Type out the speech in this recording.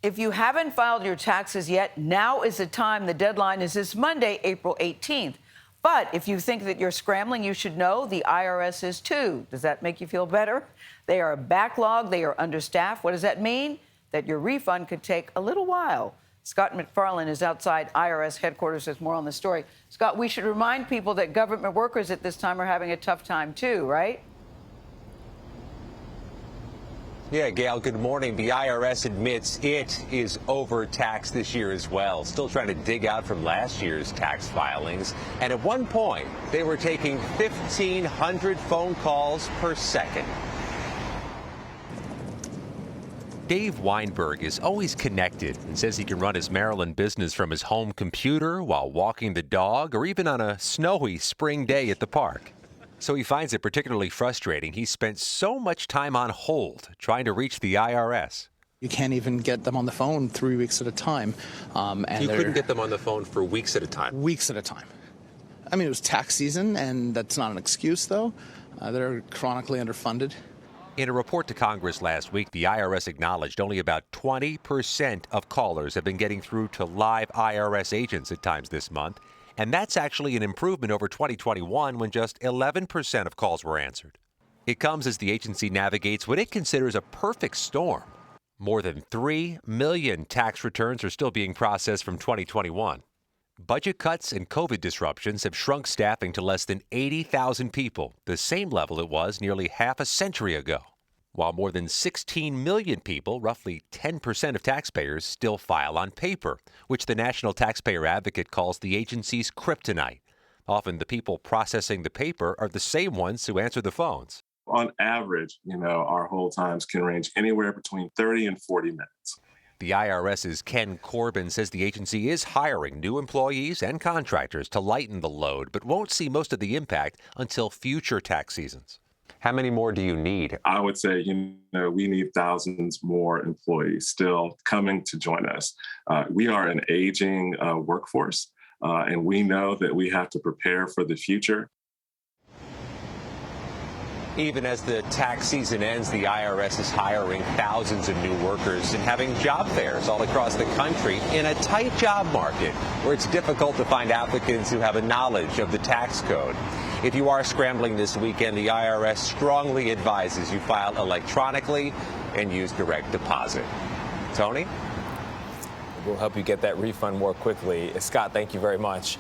If you haven't filed your taxes yet, now is the time. The deadline is this Monday, April 18th. But if you think that you're scrambling, you should know the IRS is too. Does that make you feel better? They are backlogged. They are understaffed. What does that mean? That your refund could take a little while. Scott MacFarlane is outside IRS headquarters with more on the story. Scott, we should remind people that government workers at this time are having a tough time too, right? Yeah, Gayle, good morning. The IRS admits it is overtaxed this year as well, still trying to dig out from last year's tax filings. And at one point, they were taking 1,500 phone calls per second. Dave Weinberg is always connected and says he can run his Maryland business from his home computer while walking the dog or even on a snowy spring day at the park. So he finds it particularly frustrating. He spent so much time on hold trying to reach the IRS. You can't even get them on the phone 3 weeks at a time. And you couldn't get them on the phone for weeks at a time? Weeks at a time. I mean, it was tax season, and that's not an excuse, though. They're chronically underfunded. In a report to Congress last week, the IRS acknowledged only about 20% of callers have been getting through to live IRS agents at times this month. And that's actually an improvement over 2021 when just 11% of calls were answered. It comes as the agency navigates what it considers a perfect storm. More than 3 million tax returns are still being processed from 2021. Budget cuts and COVID disruptions have shrunk staffing to less than 80,000 people, the same level it was nearly half a century ago. While more than 16 million people, roughly 10% of taxpayers, still file on paper, which the National Taxpayer Advocate calls the agency's kryptonite. Often the people processing the paper are the same ones who answer the phones. On average, our hold times can range anywhere between 30 and 40 minutes. The IRS's Ken Corbin says the agency is hiring new employees and contractors to lighten the load, but won't see most of the impact until future tax seasons. How many more do you need? I would say, we need thousands more employees still coming to join us. We are an aging workforce, and we know that we have to prepare for the future. Even as the tax season ends, the IRS is hiring thousands of new workers and having job fairs all across the country in a tight job market where it's difficult to find applicants who have a knowledge of the tax code. If you are scrambling this weekend, the IRS strongly advises you file electronically and use direct deposit. Tony? We'll help you get that refund more quickly. Scott, thank you very much.